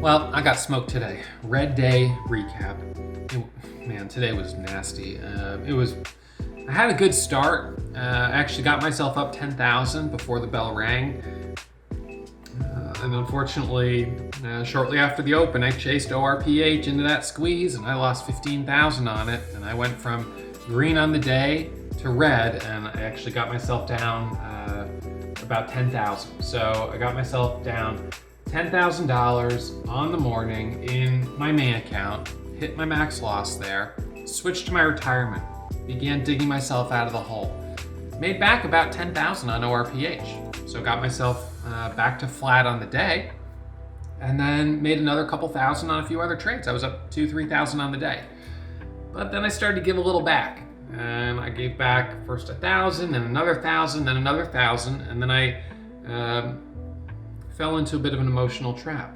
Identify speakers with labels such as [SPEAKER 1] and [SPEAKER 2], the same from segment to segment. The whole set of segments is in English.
[SPEAKER 1] Well, I got smoked today. Red day recap. Man, today was nasty. I had a good start. I actually got myself up 10,000 before the bell rang. And unfortunately, shortly after the open, I chased ORPH into that squeeze and I lost 15,000 on it. And I went from green on the day to red, and I actually got myself down about 10,000. So I got myself down $10,000 on the morning in my main account, hit my max loss there, switched to my retirement, began digging myself out of the hole. Made back about 10,000 on ORPH. So got myself back to flat on the day, and then made another couple thousand on a few other trades. I was up 2,000-3,000 on the day. But then I started to give a little back. And I gave back first 1,000, then another 1,000, then another 1,000, and then I fell into a bit of an emotional trap.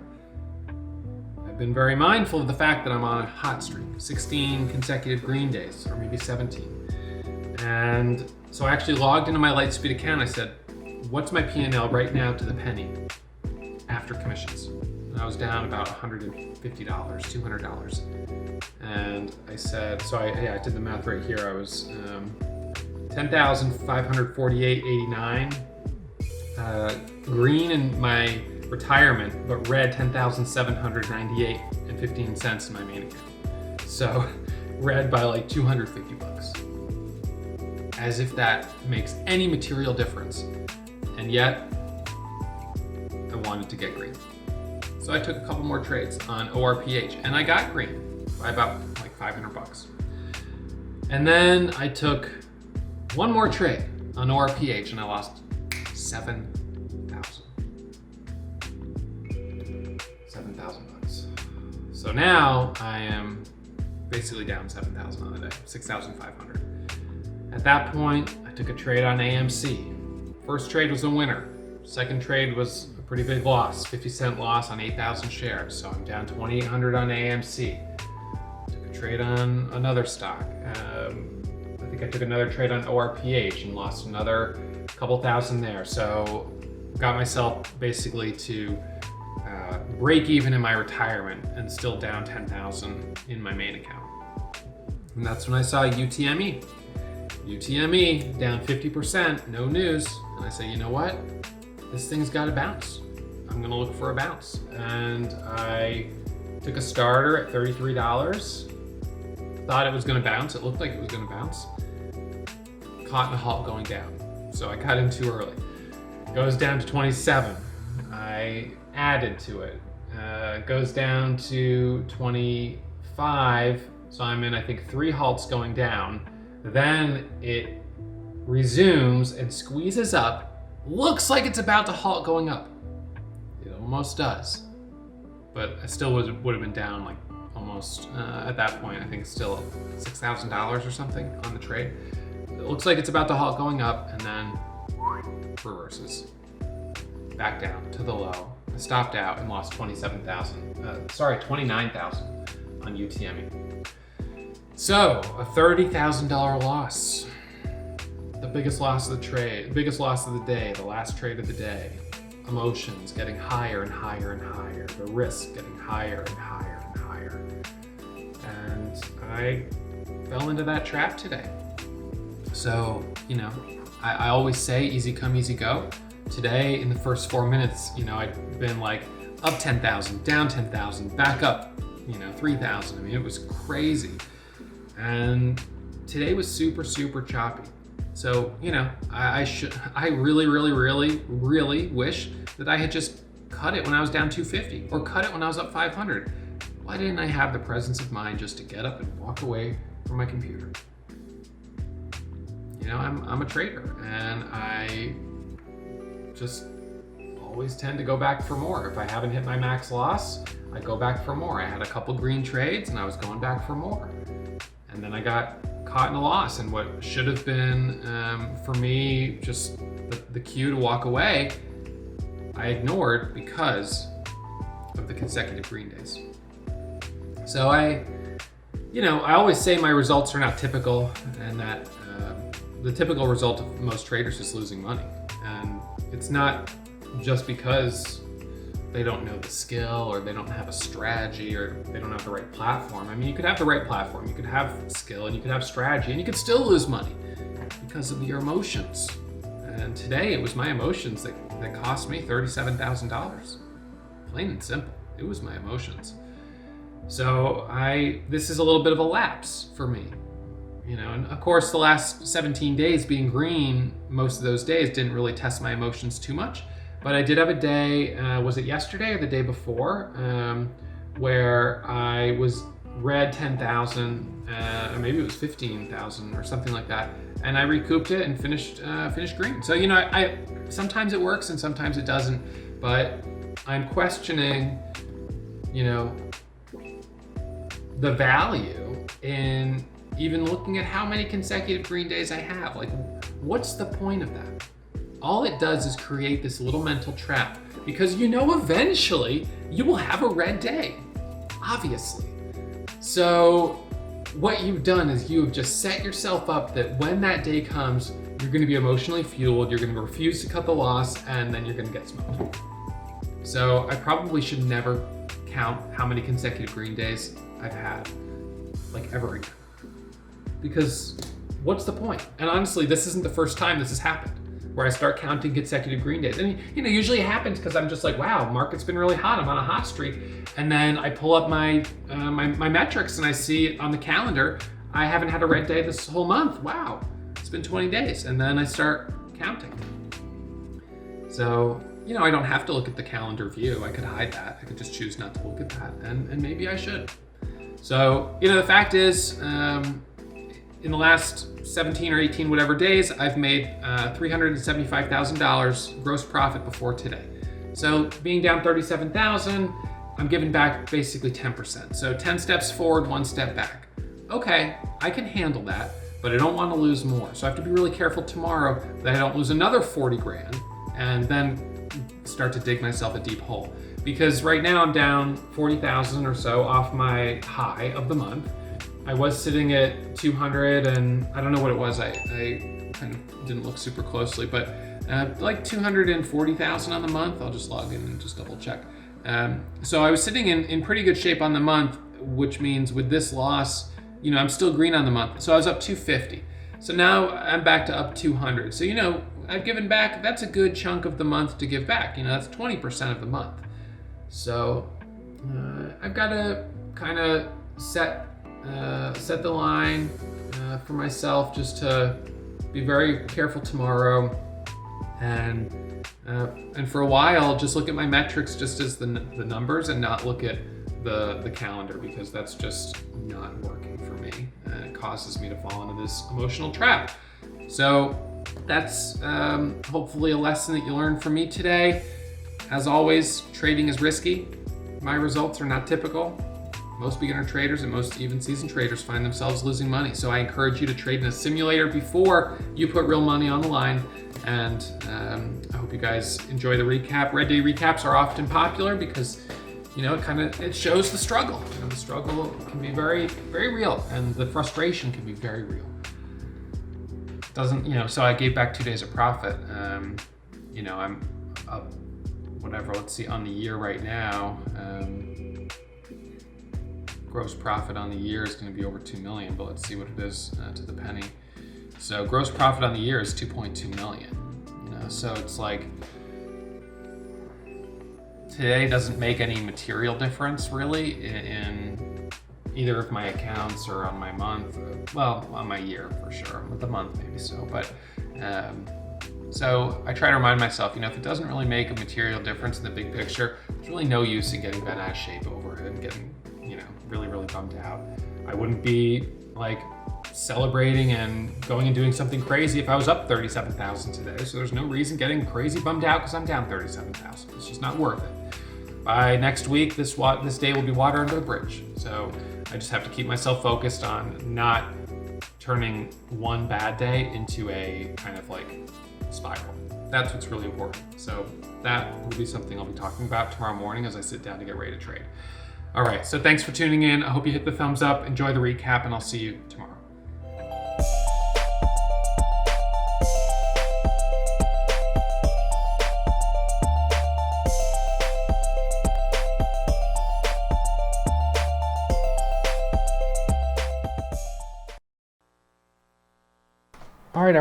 [SPEAKER 1] I've been very mindful of the fact that I'm on a hot streak, 16 consecutive green days, or maybe 17. And so I actually logged into my Lightspeed account. I said, what's my P&L right now to the penny after commissions? And I was down about $150, $200. And I said, so I did the math right here. I was 10,548.89. Green in my retirement, but red 10,798.15 in my main account. So red by like 250 bucks. As if that makes any material difference. And yet, I wanted to get green. So I took a couple more trades on ORPH, and I got green by about like 500 bucks. And then I took one more trade on ORPH, and I lost 7,000 bucks. So now I am basically down 7,000 on the day, 6,500. At that point, I took a trade on AMC. First trade was a winner. Second trade was a pretty big loss, 50-cent loss on 8,000 shares. So I'm down 2,800 on AMC. Took a trade on another stock. I think I took another trade on ORPH and lost another couple thousand there. So got myself basically to break even in my retirement and still down 10,000 in my main account. And that's when I saw UTME. UTME down 50%, no news. And I say, you know what? This thing's got to bounce. I'm gonna look for a bounce. And I took a starter at $33. Thought it was gonna bounce. It looked like it was gonna bounce. Caught in a halt going down. So I got in too early. Goes down to 27. I added to it. Goes down to 25. So I'm in, I think, 3 halts going down. Then it resumes and squeezes up. Looks like it's about to halt going up. It almost does. But I still would have been down like almost, at that point, I think it's still $6,000 or something on the trade. It looks like it's about to halt going up, and then reverses. Back down to the low. I stopped out and lost 29,000 on UTME. So, a $30,000 loss. The biggest loss of the trade, biggest loss of the day, the last trade of the day. Emotions getting higher and higher and higher. The risk getting higher and higher and higher. And I fell into that trap today. So, I always say easy come, easy go. Today, in the first 4 minutes, I'd been like up 10,000, down 10,000, back up, 3,000. I mean, it was crazy. And today was super, super choppy. So, I really, really, really, really wish that I had just cut it when I was down 250 or cut it when I was up 500. Why didn't I have the presence of mind just to get up and walk away from my computer? I'm a trader, and I just always tend to go back for more. If I haven't hit my max loss, I go back for more. I had a couple green trades and I was going back for more. And then I got caught in a loss, and what should have been, for me, just the cue to walk away, I ignored because of the consecutive green days. So I always say my results are not typical, and that the typical result of most traders is losing money. And it's not just because they don't know the skill, or they don't have a strategy, or they don't have the right platform. I mean, you could have the right platform, you could have skill, and you could have strategy, and you could still lose money because of your emotions. And today it was my emotions that cost me $37,000. Plain and simple, it was my emotions. So this is a little bit of a lapse for me. And of course the last 17 days being green, most of those days didn't really test my emotions too much. But I did have a day, was it yesterday or the day before, where I was red 10,000, maybe it was 15,000 or something like that, and I recouped it and finished green. So I sometimes it works and sometimes it doesn't, but I'm questioning, the value in even looking at how many consecutive green days I have. Like, what's the point of that? All it does is create this little mental trap, because eventually you will have a red day, obviously. So what you've done is you've just set yourself up that when that day comes, you're going to be emotionally fueled, you're going to refuse to cut the loss, and then you're going to get smoked. So I probably should never count how many consecutive green days I've had, like, ever again. Because what's the point? And honestly, this isn't the first time this has happened, where I start counting consecutive green days. And usually it happens because I'm just like, wow, market's been really hot, I'm on a hot streak. And then I pull up my metrics and I see on the calendar, I haven't had a red day this whole month. Wow, it's been 20 days. And then I start counting. So, I don't have to look at the calendar view. I could hide that. I could just choose not to look at that. And maybe I should. So, the fact is, in the last 17 or 18 whatever days, I've made $375,000 gross profit before today. So being down 37,000, I'm giving back basically 10%. So 10 steps forward, 1 step back. Okay, I can handle that, but I don't want to lose more. So I have to be really careful tomorrow that I don't lose another 40 grand and then start to dig myself a deep hole. Because right now I'm down 40,000 or so off my high of the month. I was sitting at 200, and I don't know what it was. I kind of didn't look super closely, but like 240,000 on the month. I'll just log in and just double check. So I was sitting in pretty good shape on the month, which means with this loss, I'm still green on the month. So I was up 250. So now I'm back to up 200. So, I've given back, that's a good chunk of the month to give back. That's 20% of the month. So I've got to kind of set the line for myself, just to be very careful tomorrow, and for a while just look at my metrics just as the numbers, and not look at the calendar, because that's just not working for me, and it causes me to fall into this emotional trap. So that's hopefully a lesson that you learned from me today. As always, trading is risky. My results are not typical. Most beginner traders and most even seasoned traders find themselves losing money. So I encourage you to trade in a simulator before you put real money on the line. And I hope you guys enjoy the recap. Red day recaps are often popular because, it shows the struggle. The struggle can be very, very real, and the frustration can be very real. So I gave back 2 days of profit. I'm up, whatever, let's see, on the year right now. Gross profit on the year is going to be over 2 million, but let's see what it is to the penny. So gross profit on the year is 2.2 million. So it's like today doesn't make any material difference really in either of my accounts or on my month. Well, on my year for sure, with the month maybe so. But so I try to remind myself, if it doesn't really make a material difference in the big picture, there's really no use in getting bent out of shape over it and getting really, really bummed out. I wouldn't be like celebrating and going and doing something crazy if I was up 37,000 today. So there's no reason getting crazy bummed out because I'm down 37,000. It's just not worth it. By next week, this day will be water under the bridge. So I just have to keep myself focused on not turning one bad day into a kind of like spiral. That's what's really important. So that will be something I'll be talking about tomorrow morning as I sit down to get ready to trade. All right, so thanks for tuning in. I hope you hit the thumbs up, enjoy the recap, and I'll see you tomorrow.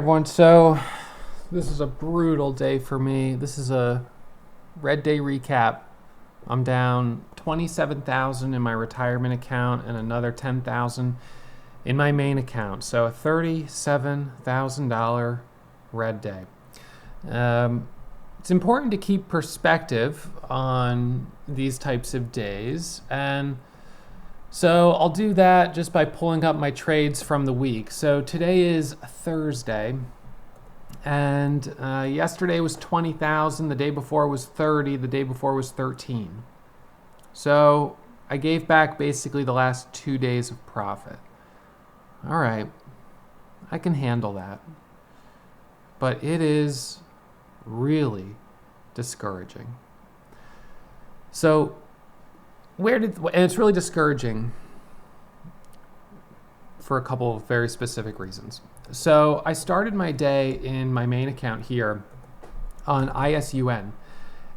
[SPEAKER 1] everyone. So this is a brutal day for me. This is a red day recap. I'm down 27,000 in my retirement account and another 10,000 in my main account. So a $37,000 red day. It's important to keep perspective on these types of days, and so I'll do that just by pulling up my trades from the week. So today is Thursday, and yesterday was 20,000, the day before was 30, the day before was 13. So I gave back basically the last 2 days of profit. All right, I can handle that, but it is really discouraging. So and it's really discouraging for a couple of very specific reasons. So I started my day in my main account here on ISUN.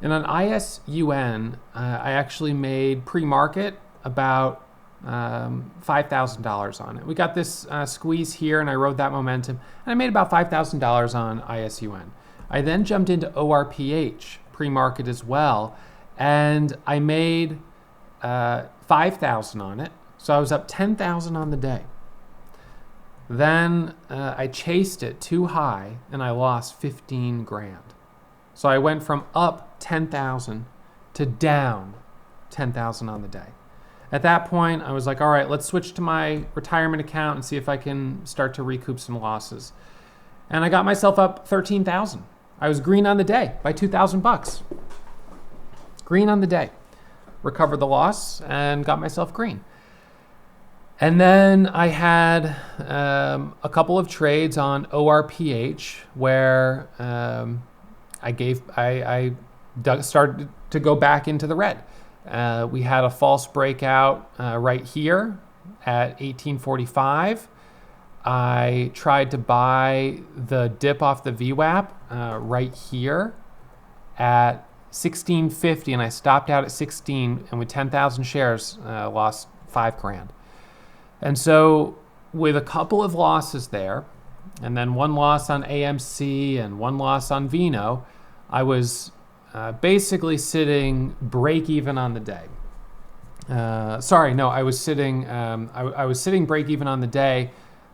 [SPEAKER 1] And on ISUN, I actually made pre-market about $5,000 on it. We got this squeeze here and I rode that momentum, and I made about $5,000 on ISUN. I then jumped into ORPH pre-market as well, and I made 5,000 on it, so I was up 10,000 on the day. Then I chased it too high and I lost 15 grand. So I went from up 10,000 to down 10,000 on the day. At that point, I was like, all right, let's switch to my retirement account and see if I can start to recoup some losses. And I got myself up 13,000. I was green on the day by $2,000. Green on the day. Recovered the loss and got myself green. And then I had a couple of trades on ORPH where I started to go back into the red. We had a false breakout right here at 1845. I tried to buy the dip off the VWAP right here at 1650, and I stopped out at 16, and with 10,000 shares, lost 5 grand. And so with a couple of losses there, and then one loss on AMC and one loss on Vino, I was basically sitting break even on the day. I was sitting break even on the day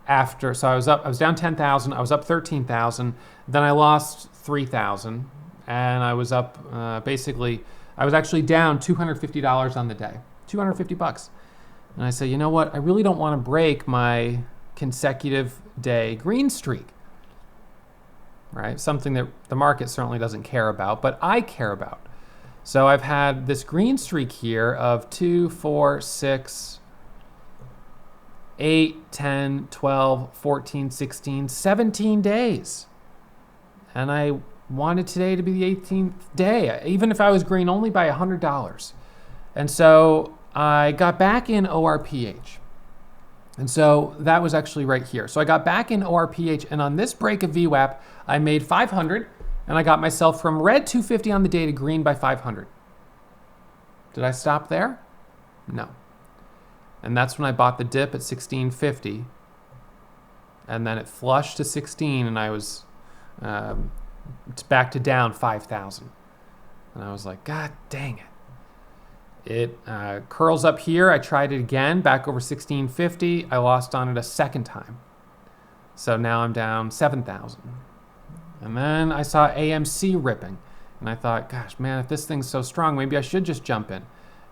[SPEAKER 1] after. So I was down 10,000, I was up 13,000, then I lost 3,000. And I was up, I was actually down $250 on the day, $250. And I said, you know what? I really don't want to break my consecutive day green streak, right? Something that the market certainly doesn't care about, but I care about. So I've had this green streak here of 2, 4, 6, 8, 10, 12, 14, 16, 17 days. And I wanted today to be the 18th day, even if I was green only by $100. And so I got back in ORPH. And so that was actually right here. So I got back in ORPH, and on this break of VWAP, I made 500, and I got myself from red 250 on the day to green by 500. Did I stop there? No. And that's when I bought the dip at 1650, and then it flushed to 16, and I was it's back to down 5,000. And I was like, God dang it. It curls up here. I tried it again, back over 1650. I lost on it a second time. So now I'm down 7,000. And then I saw AMC ripping. And I thought, gosh, man, if this thing's so strong, maybe I should just jump in.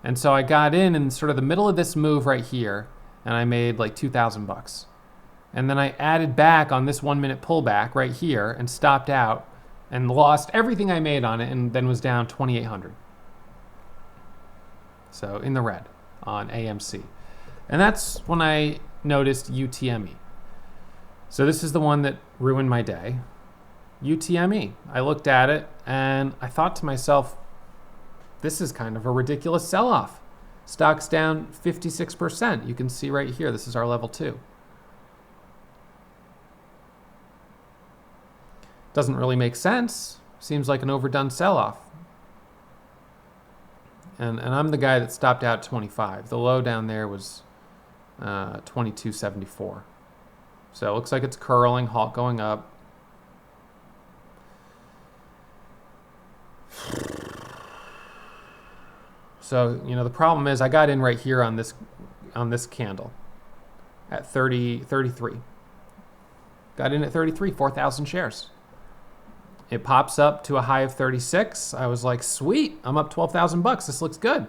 [SPEAKER 1] And so I got in sort of the middle of this move right here, and I made like $2,000. And then I added back on this 1 minute pullback right here and stopped out and lost everything I made on it, and then was down 2,800. So in the red on AMC. And that's when I noticed UTME. So this is the one that ruined my day. UTME. I looked at it and I thought to myself, this is kind of a ridiculous sell-off. Stock's down 56%. You can see right here, this is our level 2. Doesn't really make sense. Seems like an overdone sell-off. And I'm the guy that stopped out 25. The low down there was 22.74. So it looks like it's curling, halt going up. So, the problem is I got in right here on this candle at 33. Got in at 33, 4,000 shares. It pops up to a high of 36. I was like, sweet, I'm up 12,000 bucks. This looks good.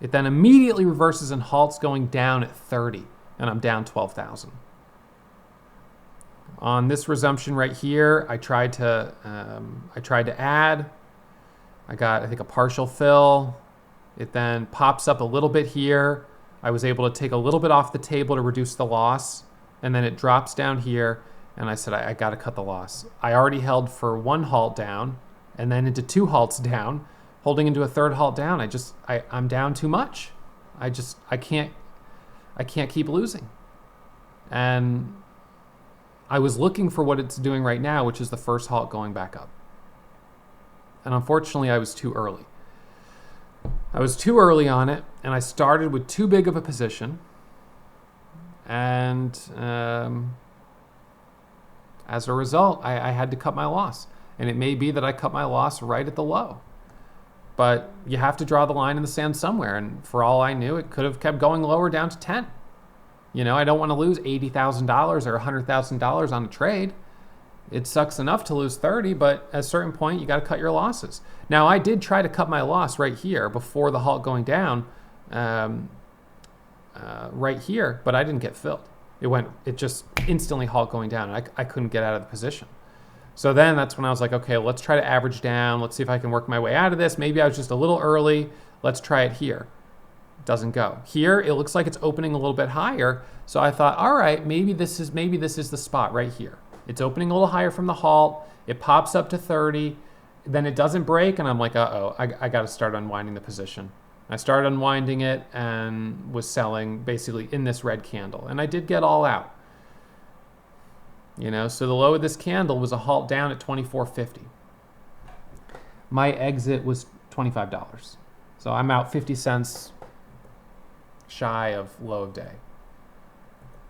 [SPEAKER 1] It then immediately reverses and halts going down at 30, and I'm down 12,000. On this resumption right here, I tried to add. I got, I think, a partial fill. It then pops up a little bit here. I was able to take a little bit off the table to reduce the loss, and then it drops down here, and I said, I got to cut the loss. I already held for one halt down, and then into two halts down, holding into a third halt down. I'm down too much. I can't keep losing. And I was looking for what it's doing right now, which is the first halt going back up. And unfortunately, I was too early. I was too early on it, and I started with too big of a position. And as a result, I had to cut my loss. And it may be that I cut my loss right at the low. But you have to draw the line in the sand somewhere. And for all I knew, it could have kept going lower down to 10. I don't want to lose $80,000 or $100,000 on a trade. It sucks enough to lose 30, but at a certain point, you got to cut your losses. Now, I did try to cut my loss right here before the halt going down, right here, but I didn't get filled. It just instantly halt going down, and I couldn't get out of the position. So then that's when I was like, okay, let's try to average down. Let's see if I can work my way out of this. Maybe I was just a little early. Let's try it here. Doesn't go. Here, it looks like it's opening a little bit higher. So I thought, all right, maybe this is the spot right here. It's opening a little higher from the halt. It pops up to 30. Then it doesn't break, and I'm like, uh-oh, I got to start unwinding the position. I started unwinding it and was selling basically in this red candle. And I did get all out. So the low of this candle was a halt down at $24.50. My exit was $25. So I'm out 50 cents shy of low of day.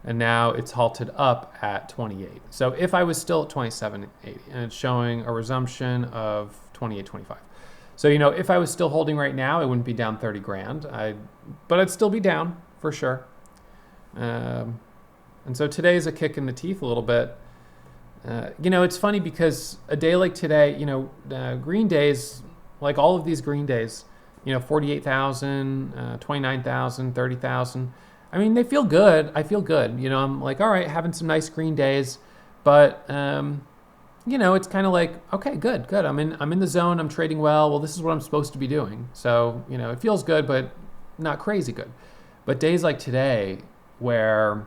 [SPEAKER 1] And now it's halted up at 28. So if I was still at 27.80, and it's showing a resumption of 28.25. So, if I was still holding right now, it wouldn't be down 30 grand. But I'd still be down for sure. And so today's a kick in the teeth a little bit. It's funny because a day like today, green days, like all of these green days, 48,000, 29,000, 30,000. I mean, they feel good. I feel good. I'm like, all right, having some nice green days. But, it's kind of like, okay, good. I'm in the zone. I'm trading well. Well, this is what I'm supposed to be doing. So, it feels good, but not crazy good. But days like today where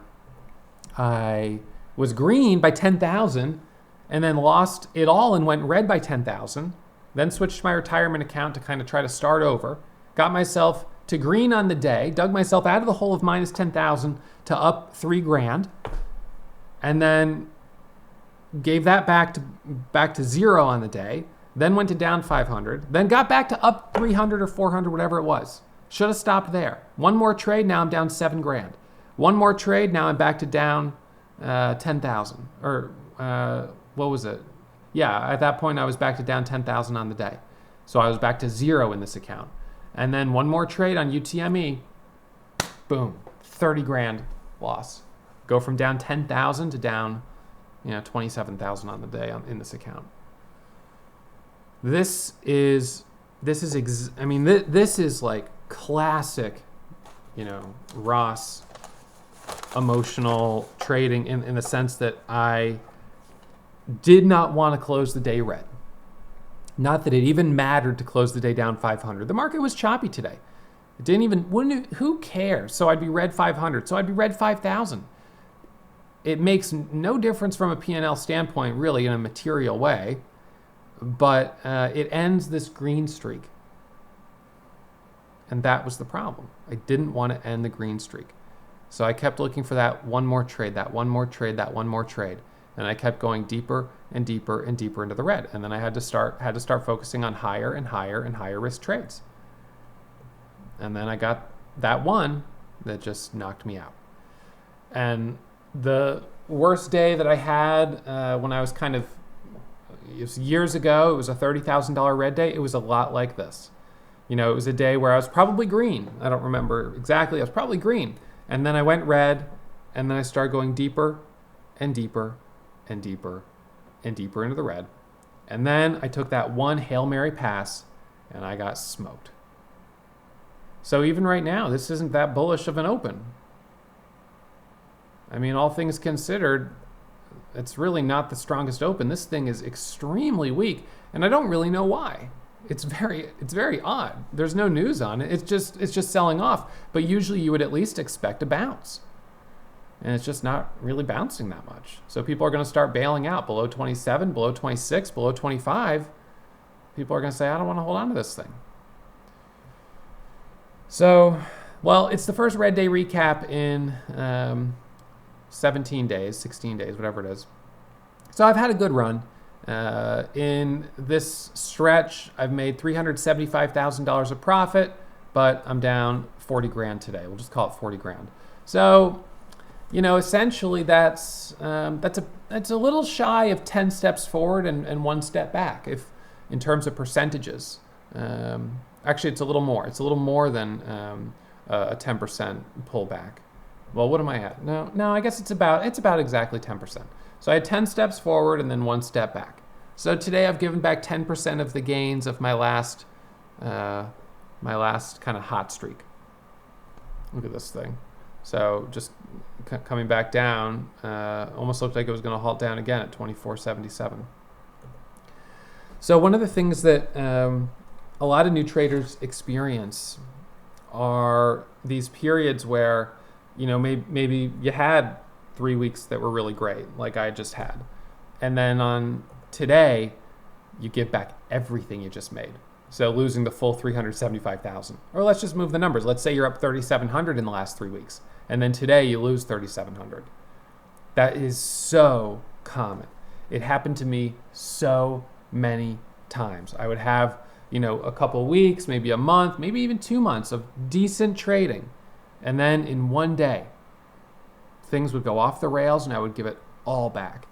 [SPEAKER 1] I was green by 10,000 and then lost it all and went red by 10,000, then switched my retirement account to kind of try to start over, got myself to green on the day, dug myself out of the hole of minus 10,000 to up 3 grand, and then gave that back to zero on the day, then went to down 500, then got back to up 300 or 400, whatever it was. Should have stopped there. One more trade, now I'm down 7 grand. One more trade, now I'm back to down 10,000. Or what was it? Yeah, at that point I was back to down 10,000 on the day. So I was back to zero in this account. And then one more trade on UTME, boom, 30 grand loss. Go from down 10,000 to down 27,000 on the day in this account. This is like classic, Ross emotional trading in the sense that I did not want to close the day red. Not that it even mattered to close the day down 500. The market was choppy today. Who cares? So I'd be red 500. So I'd be red 5,000. It makes no difference from a P&L standpoint, really, in a material way, but it ends this green streak. And that was the problem. I didn't want to end the green streak. So I kept looking for that one more trade, that one more trade, that one more trade. And I kept going deeper and deeper and deeper into the red. And then I had to start focusing on higher and higher and higher risk trades. And then I got that one that just knocked me out. And the worst day that I had when I was it was years ago, it was a $30,000 red day. It was a lot like this. You know, it was a day where I was probably green. I don't remember exactly. I was probably green. And then I went red, and then I started going deeper and deeper and deeper and deeper into the red. And then I took that one Hail Mary pass, and I got smoked. So even right now, this isn't that bullish of an open. I mean, all things considered, it's really not the strongest open. This thing is extremely weak, and I don't really know why. It's very odd. There's no news on it. It's just selling off. But usually you would at least expect a bounce. And it's just not really bouncing that much. So people are going to start bailing out below 27, below 26, below 25. People are going to say, I don't want to hold on to this thing. So, well, it's the first red day recap in 17 days, 16 days, whatever it is. So I've had a good run. In this stretch, I've made $375,000 of profit, but I'm down 40 grand today. We'll just call it 40 grand. So, you know, essentially that's a little shy of 10 steps forward and 1 step back, if in terms of percentages. Actually, it's a little more. It's a little more than a 10% pullback. Well, what am I at? No, I guess it's about exactly 10%. So I had 10 steps forward and then 1 step back. So today I've given back 10% of the gains of my last kind of hot streak. Look at this thing. So just coming back down, almost looked like it was going to halt down again at 24.77. So one of the things that a lot of new traders experience are these periods where, you know, maybe you had 3 weeks that were really great, like I just had. And then on today, you give back everything you just made. So losing the full 375,000. Or let's just move the numbers. Let's say you're up 3,700 in the last 3 weeks. And then today you lose 3,700. That is so common. It happened to me so many times. I would have, you know, a couple weeks, maybe a month, maybe even 2 months of decent trading. And then in one day, things would go off the rails and I would give it all back.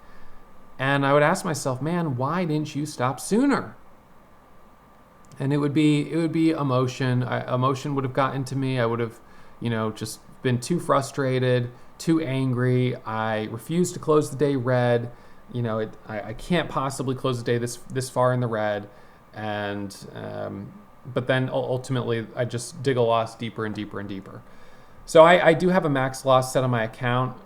[SPEAKER 1] And I would ask myself, man, why didn't you stop sooner? And it would be emotion. Emotion would have gotten to me. I would have, you know, just been too frustrated, too angry. I refused to close the day red. You know, I can't possibly close the day this far in the red. And but then ultimately I just dig a loss deeper and deeper and deeper. So I do have a max loss set on my account.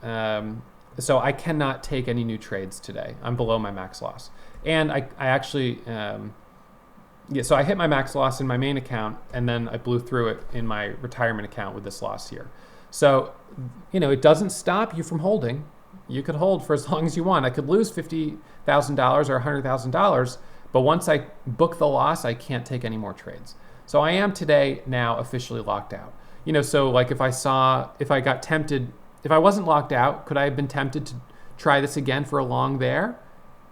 [SPEAKER 1] So I cannot take any new trades today. I'm below my max loss. And I actually, so I hit my max loss in my main account, and then I blew through it in my retirement account with this loss here. So, you know, it doesn't stop you from holding. You could hold for as long as you want. I could lose $50,000 or $100,000, but once I book the loss, I can't take any more trades. So I am today now officially locked out. You know, so like if I got tempted, if I wasn't locked out, could I have been tempted to try this again for a long there?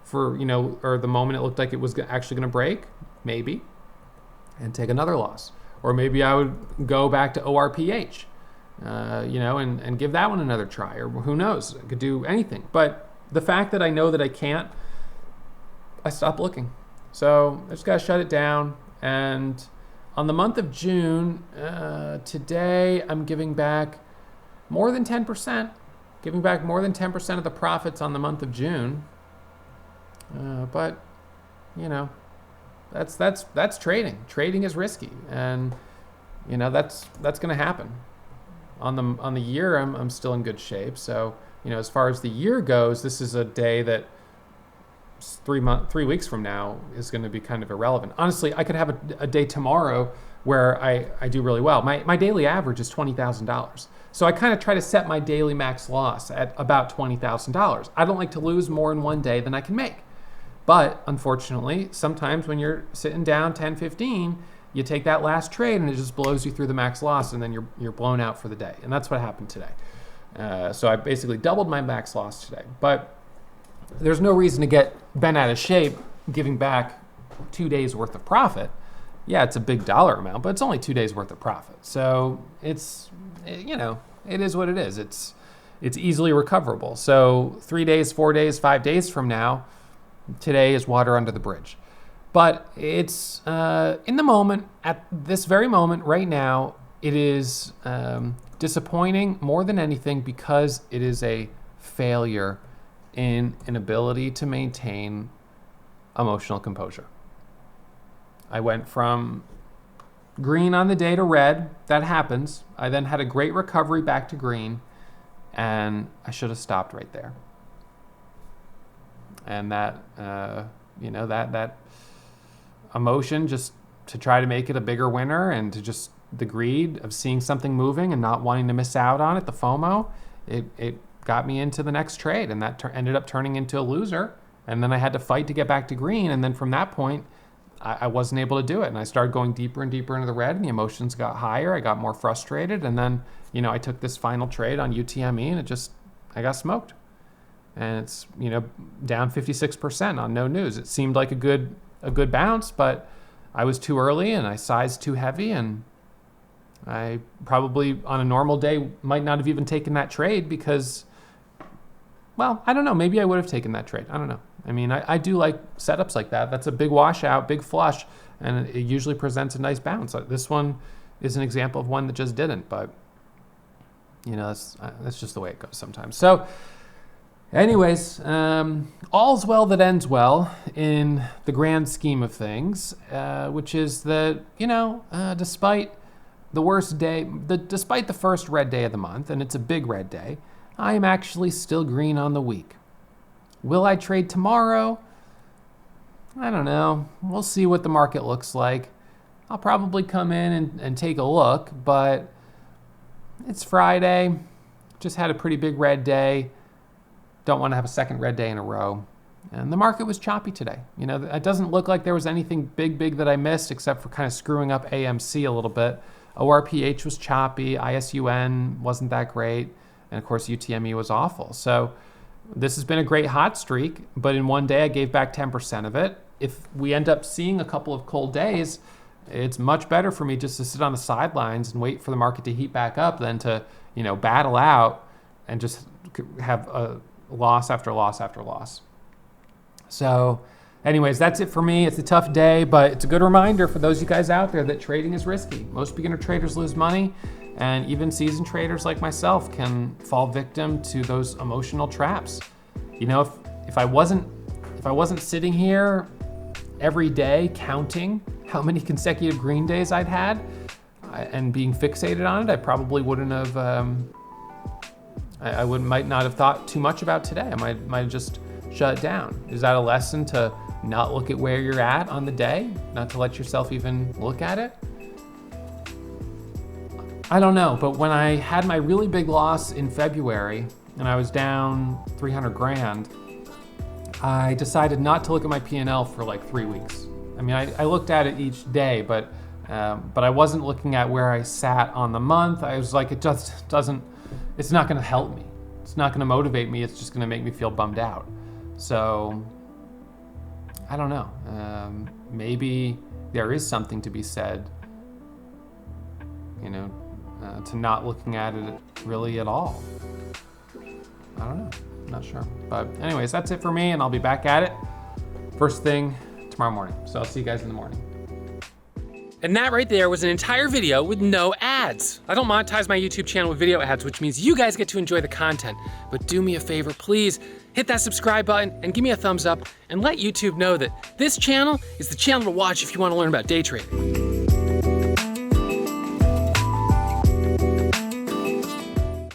[SPEAKER 1] For, you know, or the moment it looked like it was actually going to break? Maybe. And take another loss. Or maybe I would go back to ORPH, you know, and give that one another try. Or who knows? I could do anything. But the fact that I know that I can't, I stopped looking. So I just got to shut it down. And on the month of June, today I'm giving back more than 10%, giving back more than 10% of the profits on the month of June. But, you know, that's trading. Trading is risky, and you know that's going to happen. On the year, I'm still in good shape. So, you know, as far as the year goes, this is a day that 3 weeks from now is going to be kind of irrelevant. Honestly, I could have a day tomorrow where I do really well. My daily average is $20,000. So I kind of try to set my daily max loss at about $20,000. I don't like to lose more in one day than I can make. But unfortunately, sometimes when you're sitting down 10, 15, you take that last trade and it just blows you through the max loss, and then you're blown out for the day. And that's what happened today. So I basically doubled my max loss today. But there's no reason to get bent out of shape giving back 2 days worth of profit. Yeah, it's a big dollar amount, but it's only 2 days worth of profit. So it's, you know, it is what it is. It's easily recoverable. So 3 days, 4 days, 5 days from now, today is water under the bridge. But it's in the moment, at this very moment right now, it is disappointing more than anything because it is a failure in an ability to maintain emotional composure. I went from green on the day to red. That happens. I then had a great recovery back to green, and I should have stopped right there. And that, that emotion just to try to make it a bigger winner, and to just the greed of seeing something moving and not wanting to miss out on it, the FOMO, it got me into the next trade, and that ended up turning into a loser. And then I had to fight to get back to green. And then from that point, I wasn't able to do it. And I started going deeper and deeper into the red, and the emotions got higher. I got more frustrated. And then, I took this final trade on UTME, and I got smoked. And it's, down 56% on no news. It seemed like a good bounce, but I was too early and I sized too heavy, and I probably on a normal day might not have even taken that trade because, well, I don't know. Maybe I would have taken that trade. I don't know. I mean, I do like setups like that. That's a big washout, big flush, and it usually presents a nice bounce. This one is an example of one that just didn't, but that's just the way it goes sometimes. So anyways, all's well that ends well in the grand scheme of things, which is that, despite the worst day, despite the first red day of the month, and it's a big red day, I am actually still green on the week. Will I trade tomorrow? I don't know. We'll see what the market looks like. I'll probably come in and take a look, but it's Friday. Just had a pretty big red day. Don't want to have a second red day in a row. And the market was choppy today. It doesn't look like there was anything big that I missed except for kind of screwing up AMC a little bit. ORPH was choppy. ISUN wasn't that great. And of course, UTME was awful. So this has been a great hot streak, but in one day I gave back 10% of it. If we end up seeing a couple of cold days, it's much better for me just to sit on the sidelines and wait for the market to heat back up than to, battle out and just have a loss after loss after loss. So anyways, that's it for me. It's a tough day, but it's a good reminder for those of you guys out there that trading is risky. Most beginner traders lose money, and even seasoned traders like myself can fall victim to those emotional traps. If I wasn't sitting here every day counting how many consecutive green days I'd had and being fixated on it, I probably wouldn't have. Might not have thought too much about today. I might have just shut it down. Is that a lesson to not look at where you're at on the day, not to let yourself even look at it? I don't know, but when I had my really big loss in February and I was down 300 grand, I decided not to look at my P&L for like 3 weeks. I mean, I looked at it each day, but I wasn't looking at where I sat on the month. I was like, it's not gonna help me. It's not gonna motivate me. It's just gonna make me feel bummed out. So, I don't know. Maybe there is something to be said, to not looking at it really at all. I don't know. I'm not sure. But anyways, that's it for me, and I'll be back at it first thing tomorrow morning. So I'll see you guys in the morning.
[SPEAKER 2] And that right there was an entire video with no ads. I don't monetize my YouTube channel with video ads, which means you guys get to enjoy the content. But do me a favor, please hit that subscribe button and give me a thumbs up and let YouTube know that this channel is the channel to watch if you want to learn about day trading.